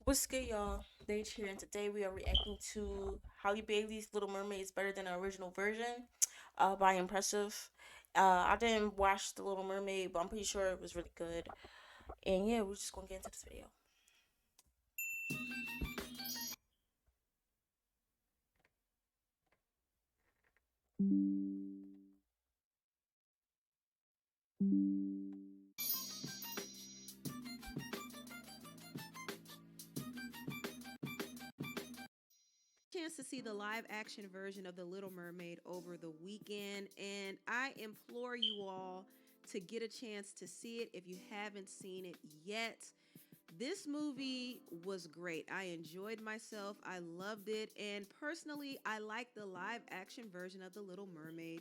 What's good, y'all? Dage here, and today we are reacting to Halle Bailey's Little Mermaid is better than the original version by Impressive. I didn't watch The Little Mermaid, but I'm pretty sure it was really good. And yeah, we're just gonna get into this video. Chance to see the live action version of The Little Mermaid over the weekend, and I implore you all to get a chance to see it if you haven't seen it yet. This movie was great. I enjoyed myself. I loved it. And personally, I like the live action version of The Little Mermaid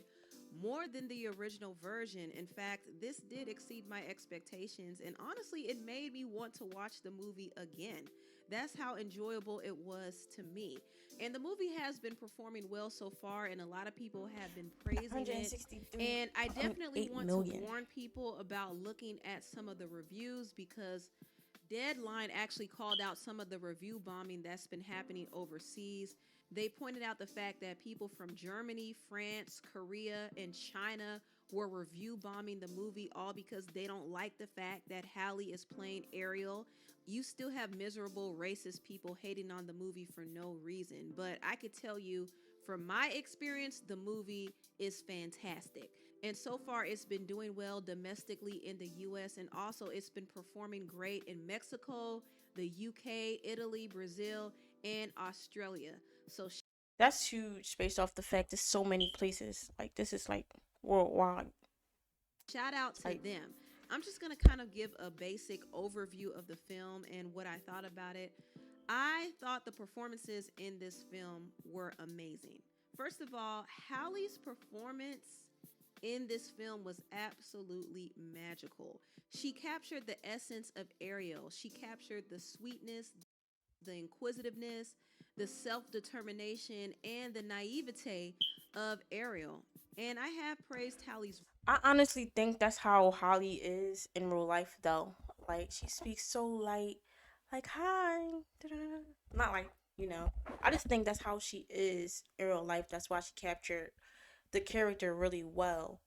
more than the original version. In fact, this did exceed my expectations. And honestly, it made me want to watch the movie again. That's how enjoyable it was to me. And the movie has been performing well so far, and a lot of people have been praising it. 163, And I definitely 8 want to million. warn people about looking at some of the reviews because Deadline actually called out some of the review bombing that's been happening overseas. They pointed out the fact that people from Germany, France, Korea, and China were review bombing the movie all because they don't like the fact that Halle is playing Ariel. You still have miserable racist people hating on the movie for no reason. But I could tell you from my experience, the movie is fantastic. And so far, it's been doing well domestically in the US, and also it's been performing great in Mexico, the UK, Italy, Brazil, and Australia. So, That's huge based off the fact there's so many places. Like, this is like worldwide. shout out to Like, them. I'm just going to kind of give a basic overview of the film and what I thought about it. I thought the performances in this film were amazing. First of all, Halle's performance in this film was absolutely magical. She captured the essence of Ariel. She captured the sweetness, the inquisitiveness, the self determination, and the naivete of Ariel. And I have praised Halle's I honestly think that's how Holly is in real life, though. Like, she speaks so light, like, hi. Da-da-da. Not like, you know. I just think that's how she is in real life. That's why she captured the character really well.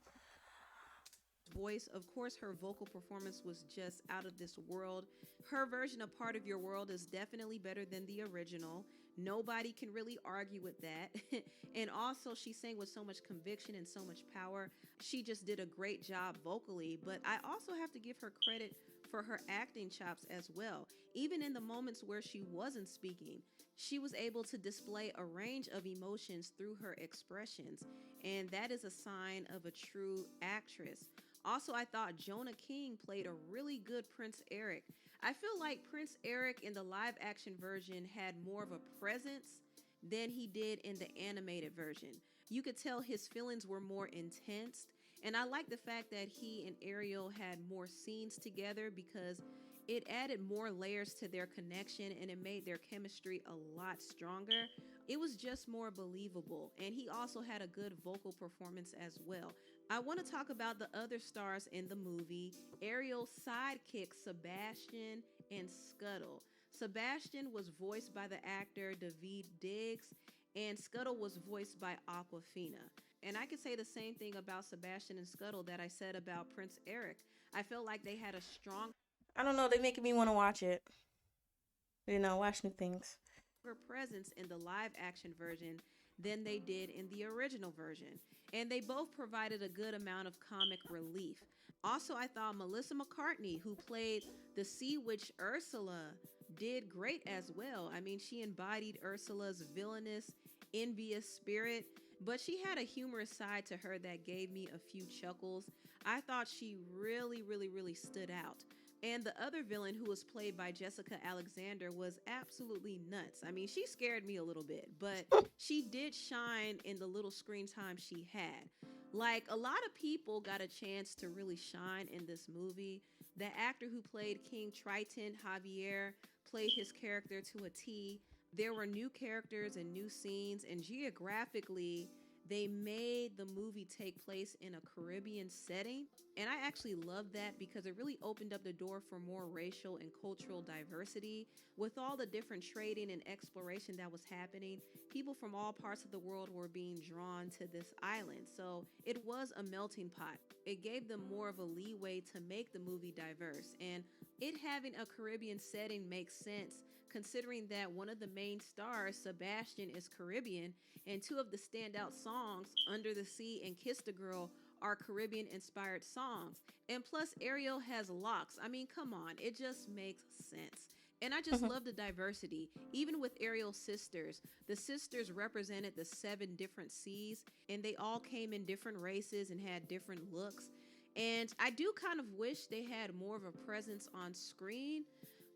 voice. Of course, her vocal performance was just out of this world. Her version of Part of Your World is definitely better than the original. Nobody can really argue with that. And also, she sang with so much conviction and so much power. She just did a great job vocally, but I also have to give her credit for her acting chops as well. Even in the moments where she wasn't speaking, she was able to display a range of emotions through her expressions, and that is a sign of a true actress. Also, I thought Jonah King played a really good Prince Eric. I feel like Prince Eric in the live action version had more of a presence than he did in the animated version. You could tell his feelings were more intense. And I like the fact that he and Ariel had more scenes together because it added more layers to their connection and it made their chemistry a lot stronger. It was just more believable. And he also had a good vocal performance as well. I want to talk about the other stars in the movie, Ariel's sidekick Sebastian and Scuttle. Sebastian was voiced by the actor David Diggs, and Scuttle was voiced by Aquafina. And I could say the same thing about Sebastian and Scuttle that I said about Prince Eric. I felt like they had a stronger I don't know, they making me want to watch it. Watch new things. presence in the live action version than they did in the original version. And they both provided a good amount of comic relief. Also, I thought Melissa McCartney, who played the sea witch Ursula, did great as well. I mean, she embodied Ursula's villainous, envious spirit, but she had a humorous side to her that gave me a few chuckles. I thought she really stood out. And the other villain, who was played by Jessica Alexander, was absolutely nuts. I mean, she scared me a little bit, but she did shine in the little screen time she had. Like, a lot of people got a chance to really shine in this movie. The actor who played King Triton, Javier, played his character to a T. There were new characters and new scenes, and geographically, They made the movie take place in a Caribbean setting. And I actually love that because it really opened up the door for more racial and cultural diversity. With all the different trading and exploration that was happening, people from all parts of the world were being drawn to this island. So it was a melting pot. It gave them more of a leeway to make the movie diverse. And it having a Caribbean setting makes sense considering that one of the main stars, Sebastian, is Caribbean, and two of the standout songs, Under the Sea and Kiss the Girl, are Caribbean inspired songs. And plus, Ariel has locks. I mean, come on, it just makes sense. And I just Mhm. love the diversity. Even with Ariel's sisters, the sisters represented the seven different seas, and they all came in different races and had different looks. And I do kind of wish they had more of a presence on screen,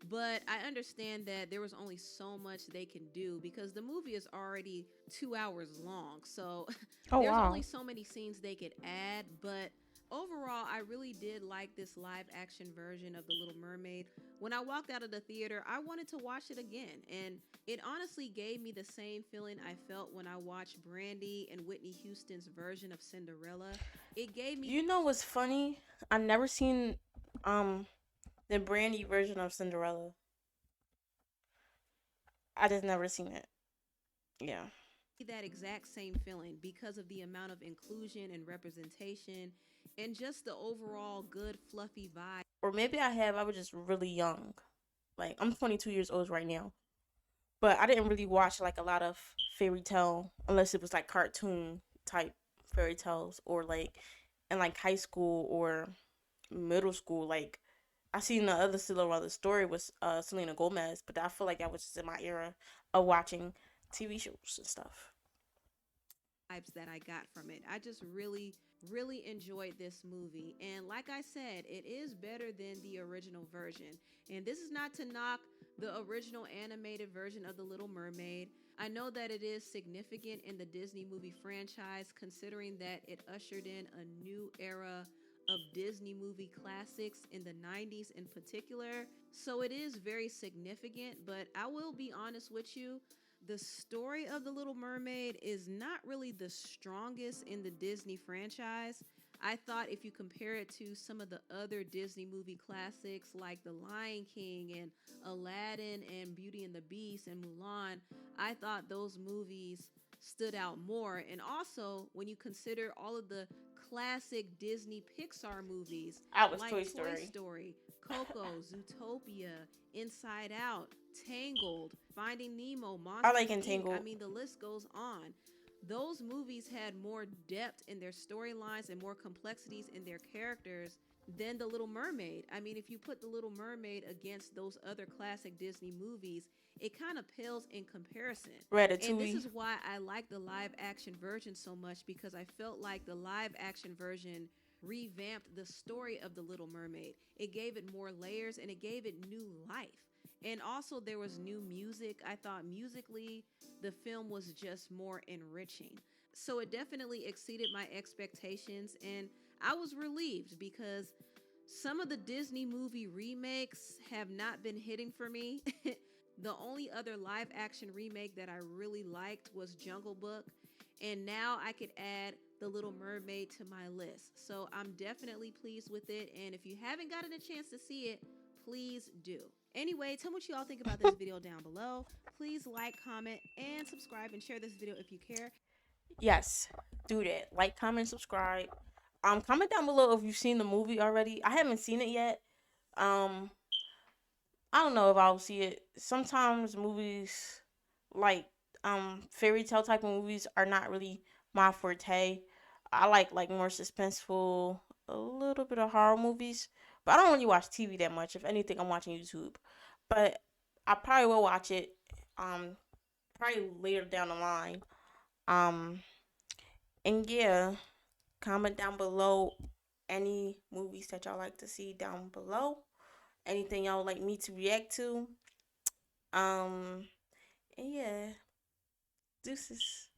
but I understand that there was only so much they can do because the movie is already 2 hours long. So Oh there's only wow. so many scenes they could add. But overall, I really did like this live action version of The Little Mermaid. When I walked out of the theater, I wanted to watch it again. And it honestly gave me the same feeling I felt when I watched Brandy and Whitney Houston's version of Cinderella. It gave me You know what's funny? I never seen um the Brandy version of Cinderella. I just never seen it. Yeah. that exact same feeling because of the amount of inclusion and representation and just the overall good fluffy vibe. Or maybe I have. I was just really young. Like I'm 22 years old right now, but I didn't really watch like a lot of fairy tale unless it was like cartoon type fairy tales or like in like high school or middle school. Like I seen the other Cinderella story was Selena Gomez, but I feel like that was just in my era of watching TV shows and stuff. Vibes that I got from it. I just really, really enjoyed this movie. And like I said, it is better than the original version. And this is not to knock the original animated version of The Little Mermaid. I know that it is significant in the Disney movie franchise, considering that it ushered in a new era of Disney movie classics in the 90s in particular. So it is very significant, but I will be honest with you, the story of The Little Mermaid is not really the strongest in the Disney franchise. I thought if you compare it to some of the other Disney movie classics like The Lion King and Aladdin and Beauty and the Beast and Mulan, I thought those movies stood out more. And also, when you consider all of the classic Disney Pixar movies I was like Toy Toy Story. Story, Coco, Zootopia, Inside Out, Tangled, Finding Nemo, I like Monsters Inc. I Entangled. mean, the list goes on. Those movies had more depth in their storylines and more complexities in their characters than The Little Mermaid. I mean, if you put The Little Mermaid against those other classic Disney movies, it kind of pales in comparison. And this Ratatouille. is why I like the live action version so much because I felt like the live action version revamped the story of The Little Mermaid. It gave it more layers and it gave it new life. And also, there was new music. I thought musically, the film was just more enriching. So it definitely exceeded my expectations. And I was relieved because some of the Disney movie remakes have not been hitting for me. The only other live action remake that I really liked was Jungle Book. And now I could add The Little Mermaid to my list. So I'm definitely pleased with it. And if you haven't gotten a chance to see it, please do. Anyway, tell me what you all think about this video down below. Please like, comment, and subscribe and share this video if you care. Yes, do that. Like, comment, subscribe. Comment down below if you've seen the movie already. I haven't seen it yet. Um, I don't know if I'll see it. Sometimes movies like fairy tale type of movies are not really my forte. I like more suspenseful, a little bit of horror movies, but I don't really watch TV that much. If anything, I'm watching YouTube. But I probably will watch it. Um, Probably later down the line. Um, and yeah, comment down below any movies that y'all like to see down below. Anything y'all would like me to react to. Um, and yeah, deuces.